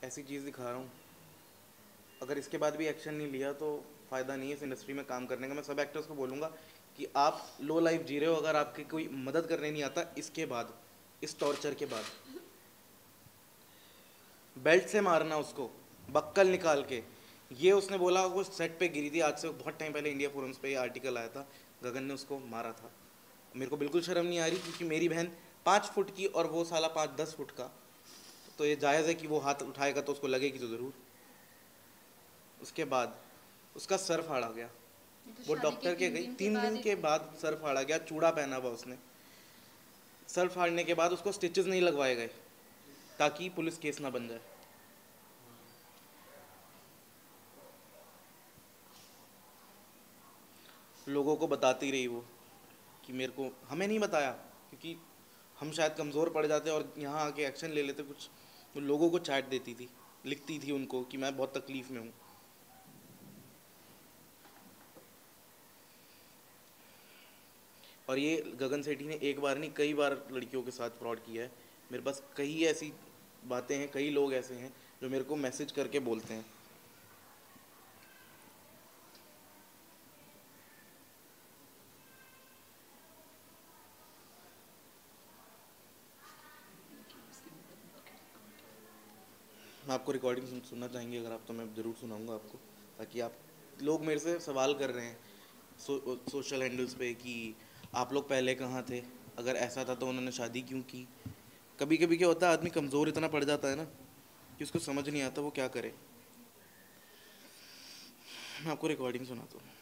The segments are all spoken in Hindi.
ऐसी चीज़ दिखा रहा हूँ, अगर इसके बाद भी एक्शन नहीं लिया तो फ़ायदा नहीं है इस इंडस्ट्री में काम करने का। मैं सब एक्टर्स को बोलूँगा कि आप लो लाइफ जी रहे हो, अगर आपकी कोई मदद करने नहीं आता इसके बाद, इस टॉर्चर के बाद, बेल्ट से मारना उसको, बक्कल निकाल के। ये उसने बोला, वो सेट पे गिरी थी, आज से बहुत टाइम पहले इंडिया फोरम्स पे ये आर्टिकल आया था, गगन ने उसको मारा था। मेरे को बिल्कुल शर्म नहीं आ रही, क्योंकि मेरी बहन 5 फुट की और वो साला 5-10 फुट का, तो ये जायज़ है कि वो हाथ उठाएगा तो उसको लगेगी तो ज़रूर। उसके बाद उसका सर फाड़ा गया, तो वो शादी डॉक्टर के गई, 3 दिन के बाद सर फाड़ा गया, चूड़ा पहना हुआ उसने। सर फाड़ने के बाद उसको स्टिचेस नहीं लगवाए गए ताकि पुलिस केस ना बन जाए। लोगों को बताती रही वो कि मेरे को, हमें नहीं बताया क्योंकि हम शायद कमज़ोर पड़ जाते और यहाँ आके एक्शन ले लेते कुछ। वो लोगों को चैट देती थी, लिखती थी उनको कि मैं बहुत तकलीफ़ में हूँ। और ये गगन सेठी ने एक बार नहीं कई बार लड़कियों के साथ फ्रॉड किया है। मेरे पास कई ऐसी बातें हैं, कई लोग ऐसे हैं जो मेरे को मैसेज करके बोलते हैं। मैं आपको रिकॉर्डिंग सुनना चाहेंगे अगर आप, तो मैं ज़रूर सुनाऊंगा आपको, ताकि आप, लोग मेरे से सवाल कर रहे हैं सोशल हैंडल्स पे कि आप लोग पहले कहाँ थे, अगर ऐसा था तो उन्होंने शादी क्यों की। कभी कभी क्या होता है, आदमी कमज़ोर इतना पड़ जाता है ना कि उसको समझ नहीं आता वो क्या करे। मैं आपको रिकॉर्डिंग सुनाता हूँ।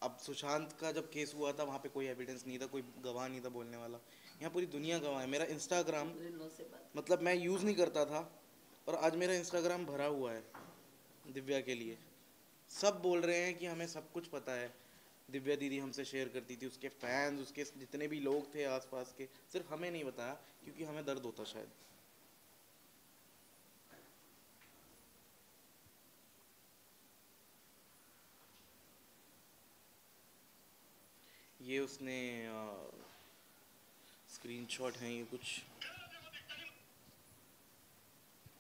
अब सुशांत का जब केस हुआ था, वहाँ पे कोई एविडेंस नहीं था, कोई गवाह नहीं था बोलने वाला। यहाँ पूरी दुनिया गवाह है। मेरा इंस्टाग्राम, मतलब मैं यूज़ नहीं करता था, और आज मेरा इंस्टाग्राम भरा हुआ है दिव्या के लिए। सब बोल रहे हैं कि हमें सब कुछ पता है, दिव्या दीदी हमसे शेयर करती थी, उसके फैंस, उसके जितने भी लोग थे आसपास के, सिर्फ हमें नहीं बताया क्योंकि हमें दर्द होता शायद। ये उसने स्क्रीनशॉट है ये कुछ,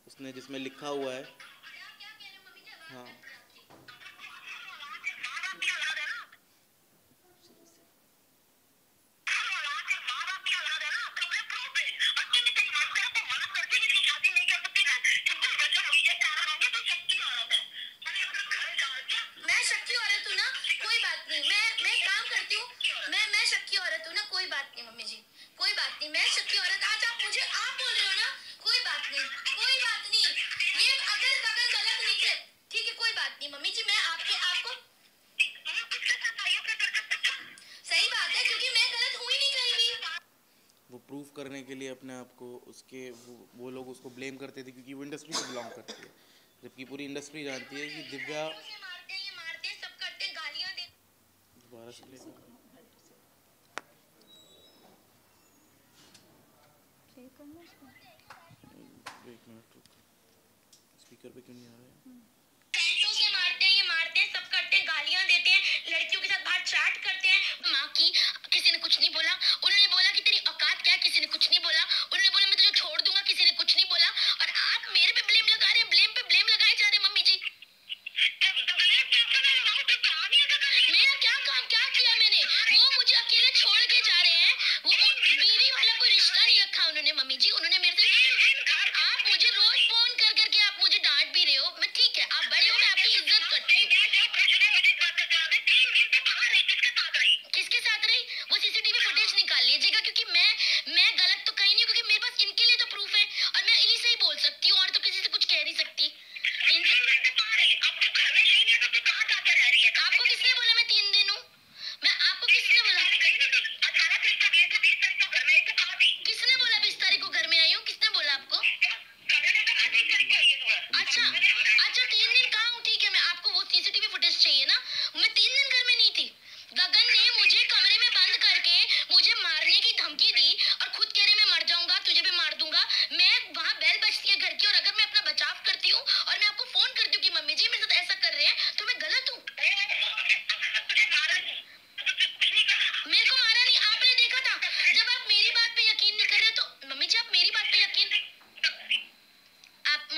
उसने जिसमें लिखा हुआ है। हाँ, मैं शक्की औरत हूँ ना, कोई बात नहीं, मैं काम करती हूँ, मैं शक्की औरत हूँ ना, कोई बात नहीं मम्मी जी, कोई बात नहीं, मैं शक्की औरत, आज आप बोल रहे हो ना, कोई बात नहीं, कोई बात नहीं, ये अगर गगन गलत निकले, ठीक है, कोई बात नहीं मम्मी जी, मैं आपको सही बात है, क्योंकि मैं गलत हुई नहीं कहीं भी। वो प्रूफ करने के लिए अपने आप को, उसके वो लोग उसको ब्लेम करते थे क्योंकि वो इंडस्ट्री से बिलोंग करती है, जबकि पूरी इंडस्ट्री जानती है कि दिव्या। ये मारते हैं, सब करते हैं, गालियां देते। दोबारा से ले लो। एक मिनट रुक, स्पीकर पे क्यों नहीं आ रहा है? पैंटों से मारते हैं, ये मारते हैं, सब करते हैं, गालियां देते हैं, लड़कियों के साथ बाहर चैट करते हैं। माँ की किसी ने कुछ नहीं बोला, उन्होंने बोला कि तेरी औकात क्या है, किसी ने कुछ नहीं बोला, उन्होंने बोला मैं तुझे छोड़ दूंगा, किसी ने कुछ नहीं बोला, और आप मेरे पे ब्लेम लगा रहे हैं, ब्लेम पे ब्लेम लगाए जा रहे हैं मम्मी जी। मेरा क्या काम, क्या किया मैंने? वो मुझे अकेले छोड़ के जा रहे हैं, वो बीवी वाला कोई रिश्ता नहीं रखा उन्होंने मम्मी जी, उन्होंने मेरे से, आप मुझे रोज फोन कर करके आप मुझे डांट भी रहे हो, मैं ठीक है, आप बड़े हो, मैं आपकी इज्जत करती हूँ। किसके साथ रही? वो सीसीटीवी फुटेज निकाल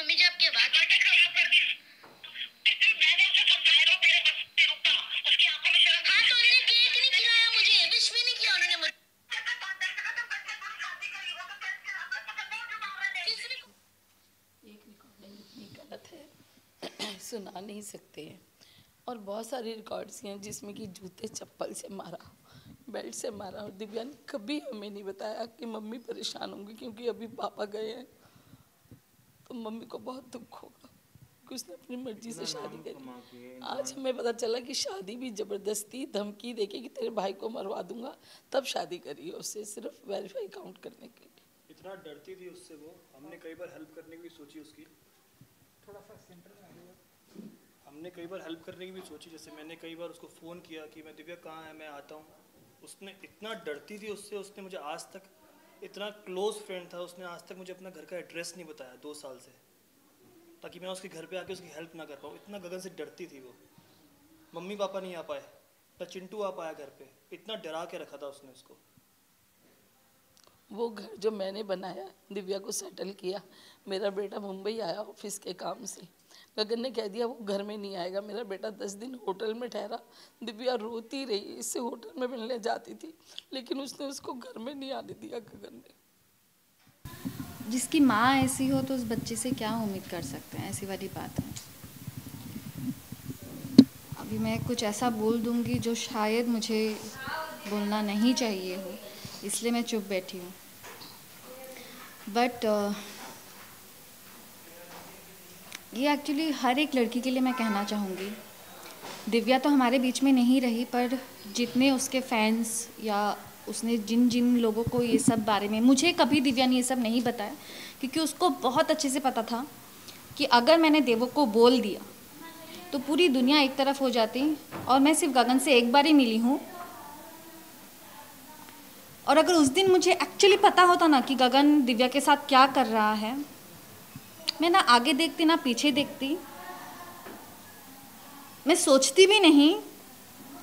मम्मी जी आपकी आवाज हाँ तो उन्होंने केक नहीं खिलाया मुझे, विश भी नहीं किया उन्होंने मुझे। एक रिकॉर्डिंग इतनी गलत है सुना नहीं सकते हैं। और बहुत सारी रिकॉर्ड्स हैं जिसमें कि जूते चप्पल से मारा, बेल्ट से मारा। और दिव्या ने कभी हमें नहीं बताया कि मम्मी परेशान होंगी क्योंकि अभी पापा गए हैं, तो मम्मी को बहुत दुख होगा कि उसने अपनी मर्जी से शादी करी। आज हमें पता चला कि शादी भी ज़बरदस्ती धमकी देके कि तेरे भाई को मरवा दूंगा, तब शादी करी है उससे, सिर्फ वेरीफाई काउंट करने के लिए। इतना डरती थी उससे वो, हमने कई बार हेल्प करने की भी सोची उसकी, थोड़ा सा सेंटर में आ जाएगा। हमने कई बार हेल्प करने की भी सोची। जैसे मैंने कई बार उसको फ़ोन किया कि मैं दिव्या कहाँ है, मैं आता हूँ। उसने इतना डरती थी उससे, उसने मुझे आज तक, इतना क्लोज फ्रेंड था, उसने आज तक मुझे अपना घर का एड्रेस नहीं बताया 2 साल से, ताकि मैं उसके घर पे आके उसकी हेल्प ना कर पाऊँ। इतना गगन से डरती थी वो। मम्मी पापा नहीं आ पाए, ना चिंटू आ पाया घर पे, इतना डरा के रखा था उसने उसको। वो घर जो मैंने बनाया, दिव्या को सेटल किया, मेरा बेटा मुंबई आया ऑफिस के काम से, गगन ने कह दिया वो घर में नहीं आएगा। मेरा बेटा 10 दिन होटल में ठहरा, दिव्या रोती रही, इससे होटल में मिलने जाती थी, लेकिन उसने उसको घर में नहीं आने दिया गगन ने। जिसकी माँ ऐसी हो तो उस बच्चे से क्या उम्मीद कर सकते हैं, ऐसी वाली बात है। अभी मैं कुछ ऐसा बोल दूंगी जो शायद मुझे बोलना नहीं चाहिए हो, इसलिए मैं चुप बैठी हूँ। बट ये एक्चुअली हर एक लड़की के लिए मैं कहना चाहूँगी। दिव्या तो हमारे बीच में नहीं रही, पर जितने उसके फैंस या उसने जिन जिन लोगों को ये सब बारे में, मुझे कभी दिव्या ने ये सब नहीं बताया, क्योंकि उसको बहुत अच्छे से पता था कि अगर मैंने देवों को बोल दिया तो पूरी दुनिया एक तरफ हो जाती, और मैं सिर्फ गगन से एक बार ही मिली हूँ। और अगर उस दिन मुझे एक्चुअली पता होता ना कि गगन दिव्या के साथ क्या कर रहा है, मैं ना आगे देखती ना पीछे देखती, मैं सोचती भी नहीं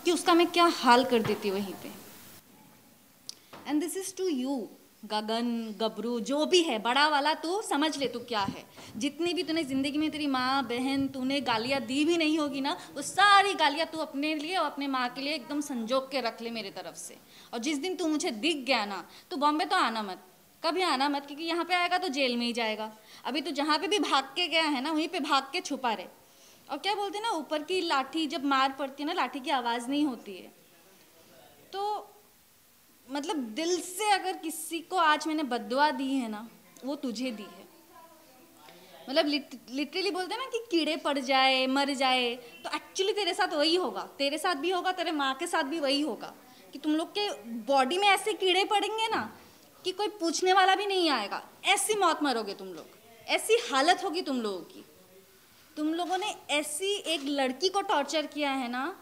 कि उसका मैं क्या हाल कर देती वहीं पे। And this is to you Gagan, Gabru, जो भी है बड़ा वाला, तू समझ ले तू क्या है। जितनी भी तूने ज़िंदगी में तेरी माँ बहन तूने गालियाँ दी भी नहीं होगी ना, वो सारी गालियाँ तू अपने लिए और अपने माँ के लिए एकदम संजोग के रख ले मेरे तरफ से। और जिस दिन तू मुझे दिख गया ना, तो बॉम्बे तो आना मत, कभी आना मत, क्योंकि यहाँ पे आएगा तो जेल में ही जाएगा। अभी तो जहाँ पे भी भाग के गया है ना, वहीं पे भाग के छुपा रहे। और क्या बोलते हैं ना, ऊपर की लाठी जब मार पड़ती है ना, लाठी की आवाज़ नहीं होती है। तो मतलब दिल से अगर किसी को आज मैंने बद्दुआ दी है ना, वो तुझे दी है। मतलब लिटरली बोलते हैं ना कि कीड़े पड़ जाए मर जाए, तो एक्चुअली तेरे साथ वही होगा, तेरे साथ भी होगा, तेरे माँ के साथ भी वही होगा कि तुम लोग के बॉडी में ऐसे कीड़े पड़ेंगे ना कि कोई पूछने वाला भी नहीं आएगा। ऐसी मौत मरोगे तुम लोग, ऐसी हालत होगी तुम लोगों की। तुम लोगों ने ऐसी एक लड़की को टॉर्चर किया है ना,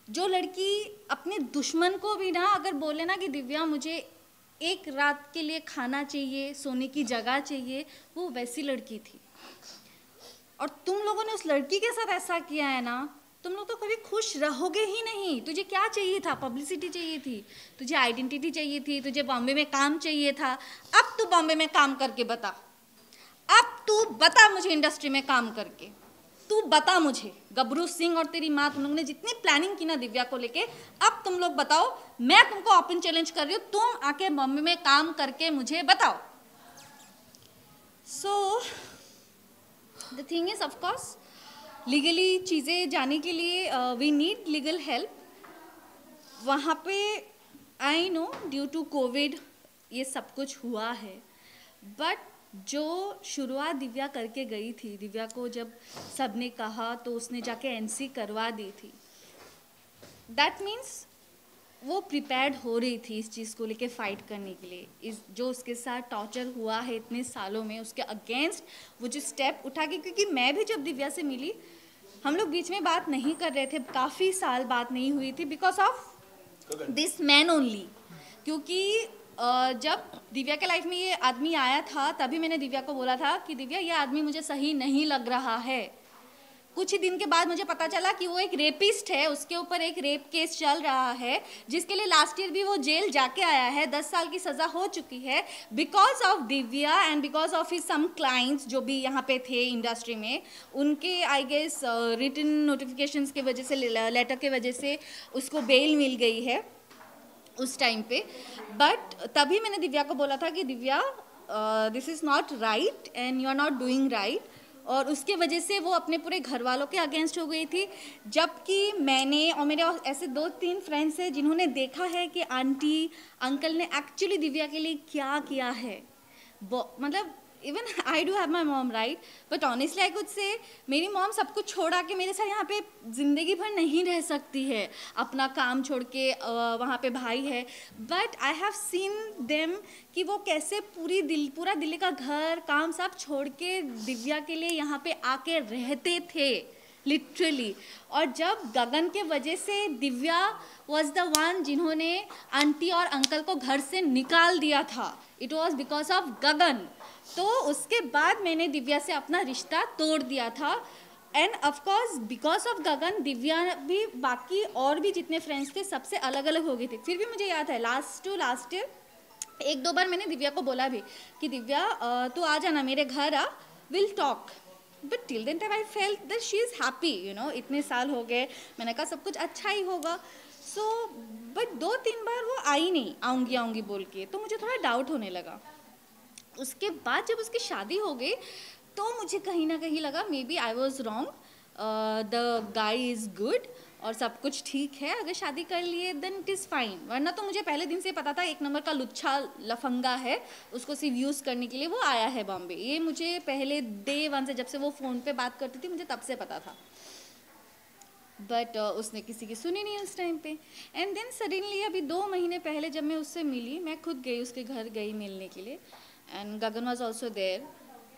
जो लड़की अपने दुश्मन को भी ना अगर बोले ना कि दिव्या मुझे एक रात के लिए खाना चाहिए, सोने की जगह चाहिए, वो वैसी लड़की थी। और तुम लोगों ने उस लड़की के साथ ऐसा किया है ना, तुम लोग तो कभी खुश रहोगे ही नहीं। तुझे क्या चाहिए था? पब्लिसिटी चाहिए थी, तुझे आइडेंटिटी चाहिए थी, तुझे बॉम्बे में काम चाहिए था। अब तू बॉम्बे में काम करके बता, अब तू बता मुझे इंडस्ट्री में काम करके, तू बता मुझे। गबरू सिंह और तेरी माँ, तुम लोगों ने जितनी प्लानिंग की ना दिव्या को लेके, अब तुम लोग बताओ। मैं तुमको ओपन चैलेंज कर रही हूँ, तुम आके बॉम्बे में काम करके मुझे बताओ। So the thing is, of course legally चीज़ें जाने के लिए वी नीड लीगल हेल्प। वहाँ पे I know due to COVID ये सब कुछ हुआ है, बट जो शुरुआत दिव्या करके गई थी, दिव्या को जब सबने कहा तो उसने जाके एनसी करवा दी थी। दैट मीन्स वो प्रिपेयर्ड हो रही थी इस चीज़ को लेके फाइट करने के लिए। इस जो उसके साथ टॉर्चर हुआ है इतने सालों में, उसके अगेंस्ट वो जो स्टेप उठा के, क्योंकि मैं भी जब दिव्या से मिली, हम लोग बीच में बात नहीं कर रहे थे, काफ़ी साल बात नहीं हुई थी, because of this man only. क्योंकि जब दिव्या के लाइफ में ये आदमी आया था, तभी मैंने दिव्या को बोला था कि दिव्या ये आदमी मुझे सही नहीं लग रहा है, कुछ ही दिन के बाद मुझे पता चला कि वो एक रेपिस्ट है, उसके ऊपर एक रेप केस चल रहा है जिसके लिए लास्ट ईयर भी वो जेल जाके आया है, 10 साल की सज़ा हो चुकी है because of Divya and because of his some clients जो भी यहाँ पे थे इंडस्ट्री में, उनके आई गेस रिटन नोटिफिकेशंस के वजह से, लेटर के वजह से उसको बेल मिल गई है उस टाइम पे। बट तभी मैंने दिव्या को बोला था कि Divya this is not right and you are not doing right, और उसके वजह से वो अपने पूरे घर वालों के अगेंस्ट हो गई थी। जबकि मैंने और मेरे ऐसे 2-3 फ्रेंड्स हैं जिन्होंने देखा है कि आंटी अंकल ने एक्चुअली दिव्या के लिए क्या किया है। मतलब even I do have my mom right, but honestly I could say मेरी मॉम सब कुछ छोड़ा के मेरे साथ यहाँ पे ज़िंदगी भर नहीं रह सकती है, अपना काम छोड़ के वहाँ पे भाई है। But I have seen them कि वो कैसे पूरा दिल्ली का घर काम सब छोड़ के दिव्या के लिए यहाँ पे आके रहते थे लिटरली। और जब गगन के वजह से दिव्या वॉज द वन जिन्होंने आंटी और अंकल को घर से निकाल दिया था, इट वॉज बिकॉज ऑफ गगन। तो उसके बाद मैंने दिव्या से अपना रिश्ता तोड़ दिया था एंड ऑफकोर्स बिकॉज ऑफ गगन दिव्या भी बाकी और भी जितने फ्रेंड्स थे सबसे अलग अलग हो गए थे। फिर भी मुझे याद है लास्ट ईयर 1-2 बार मैंने दिव्या को बोला भी कि दिव्या तू आ जाना मेरे घर आ, will talk. But till then time I felt that she is happy, you know, इतने साल हो गए, मैंने कहा सब कुछ अच्छा ही होगा। सो बट 2-3 बार वो आई नहीं, आऊँगी बोल के, तो मुझे थोड़ा डाउट होने लगा। उसके बाद जब उसकी शादी हो गई तो मुझे कहीं ना कहीं लगा may be I was wrong, the guy is good और सब कुछ ठीक है, अगर शादी कर लिए देन इट इज़ फाइन। वरना तो मुझे पहले दिन से पता था 1 नंबर का लुच्छा लफंगा है, उसको सिर्फ यूज़ करने के लिए वो आया है बॉम्बे। ये मुझे पहले डे 1 से, जब से वो फ़ोन पे बात करती थी, मुझे तब से पता था। बट उसने किसी की सुनी नहीं उस टाइम पे। एंड देन सडनली अभी 2 महीने पहले जब मैं उससे मिली, मैं खुद गई उसके घर गई मिलने के लिए and Gagan was also there.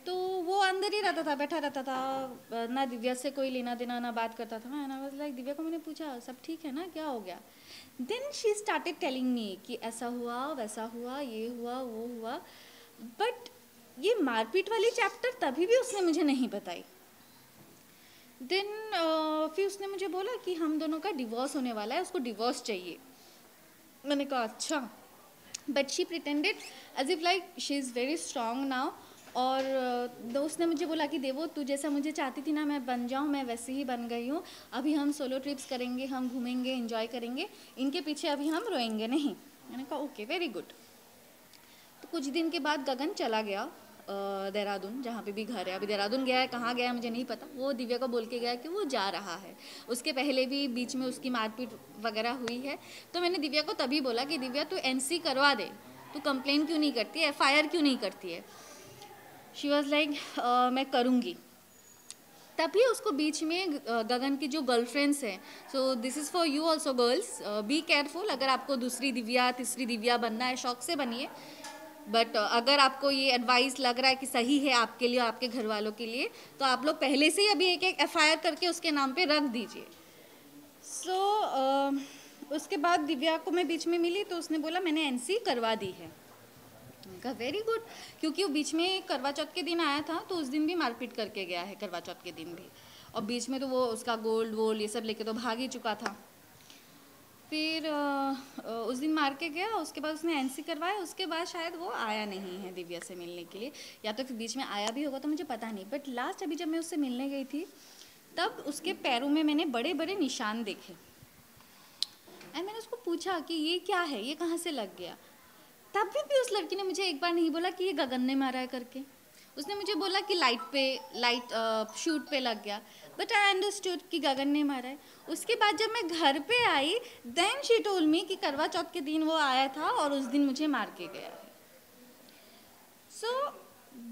तो वो अंदर ही रहता था, बैठा रहता था, ना दिव्या से कोई लेना देना ना बात करता था। And I was like Divya को मैंने पूछा सब ठीक है ना, क्या हो गया? Then she started telling me कि ऐसा हुआ वैसा हुआ, ये हुआ वो हुआ। बट ये मारपीट वाली चैप्टर तभी भी उसने मुझे नहीं बताई। देन फिर उसने मुझे बोला कि हम दोनों का डिवोर्स होने वाला है, उसको डिवोर्स चाहिए। मैंने कहा अच्छा। But she pretended as if like she is very strong now. और दोस्त ने मुझे बोला कि देवो तू जैसा मुझे चाहती थी ना मैं बन जाऊँ, मैं वैसे ही बन गई हूँ। अभी हम सोलो ट्रिप्स करेंगे, हम घूमेंगे, एंजॉय करेंगे, इनके पीछे अभी हम रोएंगे नहीं। मैंने कहा ओके वेरी गुड। तो कुछ दिन के बाद गगन चला गया देहरादून, जहाँ पे भी घर है। अभी देहरादून गया है, कहाँ गया है मुझे नहीं पता। वो दिव्या को बोल के गया कि वो जा रहा है। उसके पहले भी बीच में उसकी मारपीट वगैरह हुई है। तो मैंने दिव्या को तभी बोला कि दिव्या तू NC करवा दे, तू कंप्लेन क्यों नहीं करती है, FIR क्यों नहीं करती है? शी वॉज लाइक मैं करूँगी। तभी उसको बीच में गगन की जो गर्लफ्रेंड्स हैं, so this is for you also girls, be careful. अगर आपको दूसरी दिव्या तीसरी दिव्या बनना है, शौक से बनिए। बट अगर आपको ये एडवाइस लग रहा है कि सही है आपके लिए और आपके घर वालों के लिए, तो आप लोग पहले से ही अभी एक FIR करके उसके नाम पे रख दीजिए। सो उसके बाद दिव्या को मैं बीच में मिली तो उसने बोला मैंने NC करवा दी है। मैंने कहा वेरी गुड, क्योंकि वो बीच में करवा चौथ के दिन आया था तो उस दिन भी मारपीट करके गया है, करवा चौथ के दिन भी। और बीच में तो वो उसका गोल्ड वोल्ड ये सब लेके तो भाग ही चुका था। फिर उस दिन मार के गया, उसके बाद उसने NC करवाया। उसके बाद शायद वो आया नहीं है दिव्या से मिलने के लिए, या तो फिर बीच में आया भी होगा तो मुझे पता नहीं। बट लास्ट अभी जब मैं उससे मिलने गई थी तब उसके पैरों में मैंने बड़े बड़े निशान देखे। एंड मैंने उसको पूछा कि ये क्या है, ये कहाँ से लग गया? तब भी उस लड़की ने मुझे एक बार नहीं बोला कि ये गगन ने मारा है करके। उसने मुझे बोला कि लाइट शूट पे लग गया। बट आई अंडरस्टूड कि गगन ने मारा है। उसके बाद जब मैं घर पे आई देन शी टोल्ड मी कि करवा चौथ के दिन वो आया था और उस दिन मुझे मार के गया है। सो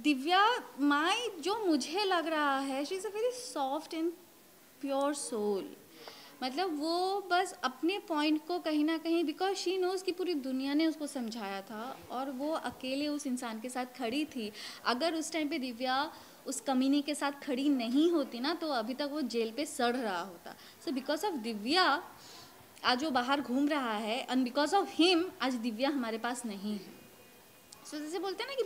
दिव्या माई जो मुझे लग रहा है, she is a very soft and pure soul. मतलब वो बस अपने पॉइंट को कहीं ना कहीं, बिकॉज शी नोज़ कि पूरी दुनिया ने उसको समझाया था और वो अकेले उस इंसान के साथ खड़ी थी। अगर उस टाइम पे दिव्या उस कमीने के साथ खड़ी नहीं होती ना तो अभी तक वो जेल पे सड़ रहा होता। सो बिकॉज ऑफ दिव्या आज वो बाहर घूम रहा है एंड बिकॉज ऑफ हिम आज दिव्या हमारे पास नहीं है। सो जैसे बोलते हैं ना कि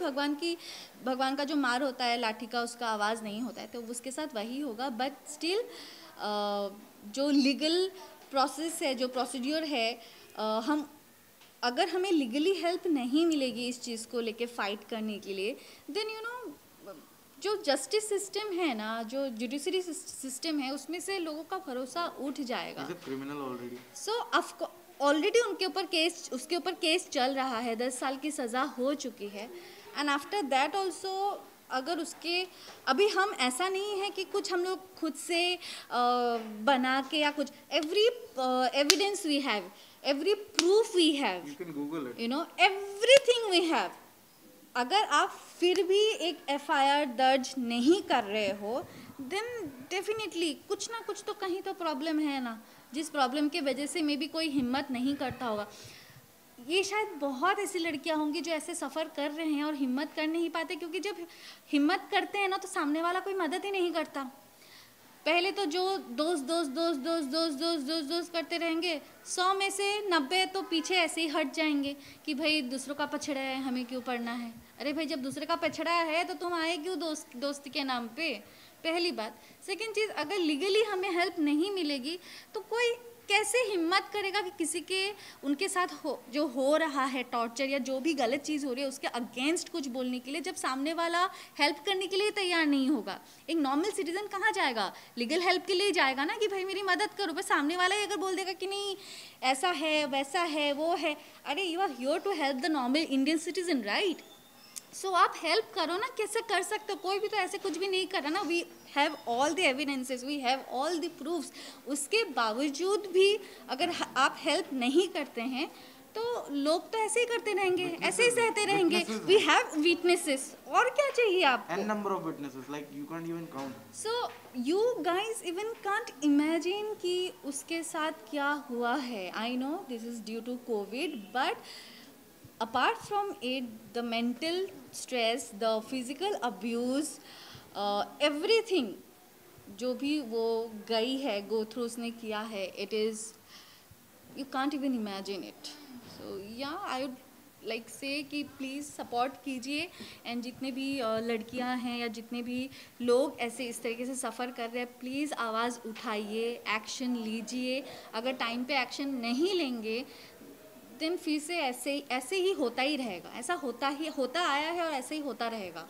भगवान का जो मार होता है लाठी का, उसका आवाज़ नहीं होता है, तो उसके साथ वही होगा। बट स्टिल जो लीगल प्रोसेस है, जो प्रोसीड्यूर है, हम अगर हमें लीगली हेल्प नहीं मिलेगी इस चीज़ को लेके फाइट करने के लिए, देन यू नो जो जस्टिस सिस्टम है ना, जो जुडिशरी सिस्टम है, उसमें से लोगों का भरोसा उठ जाएगा। Criminal already. सो ऑलरेडी उसके ऊपर केस चल रहा है, 10 साल की सज़ा हो चुकी है। एंड आफ्टर दैट ऑल्सो अगर उसके अभी हम ऐसा नहीं है कि कुछ हम लोग खुद से बना के या कुछ, every evidence we have, every proof we have, You can Google it. you know, everything we have। अगर आप फिर भी एक FIR दर्ज नहीं कर रहे हो, then definitely कुछ ना कुछ तो कहीं तो प्रॉब्लम है ना, जिस प्रॉब्लम के वजह से मे बी कोई हिम्मत नहीं करता होगा। ये शायद बहुत ऐसी लड़कियां होंगी जो ऐसे सफ़र कर रहे हैं और हिम्मत कर नहीं पाते, क्योंकि जब हिम्मत करते हैं ना तो सामने वाला कोई मदद ही नहीं करता। पहले तो जो दोस्त करते रहेंगे, 100 में से 90 तो पीछे ऐसे ही हट जाएंगे कि भाई दूसरों का पछड़ा है, हमें क्यों पढ़ना है। अरे भाई, जब दूसरे का पछड़ा है तो तुम आए क्यों दोस्त के नाम पे, पहली बात। सेकंड चीज़, अगर लीगली हमें हेल्प नहीं मिलेगी तो कोई कैसे हिम्मत करेगा कि किसी के उनके साथ जो हो रहा है टॉर्चर या जो भी गलत चीज़ हो रही है उसके अगेंस्ट कुछ बोलने के लिए, जब सामने वाला हेल्प करने के लिए तैयार नहीं होगा। एक नॉर्मल सिटीजन कहाँ जाएगा, लीगल हेल्प के लिए जाएगा ना कि भाई मेरी मदद करो। बस सामने वाला ही अगर बोल देगा कि नहीं ऐसा है वैसा है वो है, अरे you are here to help the normal Indian citizen, right. So आप हेल्प करो ना, कैसे कर सकते हो, कोई भी तो ऐसे कुछ भी नहीं कर रहा ना। We have all the evidences, we have all the proofs, उसके बावजूद भी अगर आप हेल्प नहीं करते हैं तो लोग तो ऐसे ही करते रहेंगे, ऐसे ही सहते रहेंगे। वी हैव विटनेसेस, और क्या चाहिए आपको? N number of witnesses, like you can't even count. So you guys even can't imagine कि उसके साथ क्या हुआ है। I know this is due to COVID, but apart from it, the mental stress, the physical abuse, everything जो भी वो गई है, go through उसने किया है, it is, you can't even imagine it. So yeah, I would like say कि please support कीजिए, and जितने भी लड़कियां हैं या जितने भी लोग ऐसे इस तरीके से सफ़र कर रहे हैं, प्लीज़ आवाज़ उठाइए, एक्शन लीजिए। अगर टाइम पे एक्शन नहीं लेंगे दिन फिर से ऐसे ही होता ही रहेगा। ऐसा होता आया है और ऐसे ही होता रहेगा।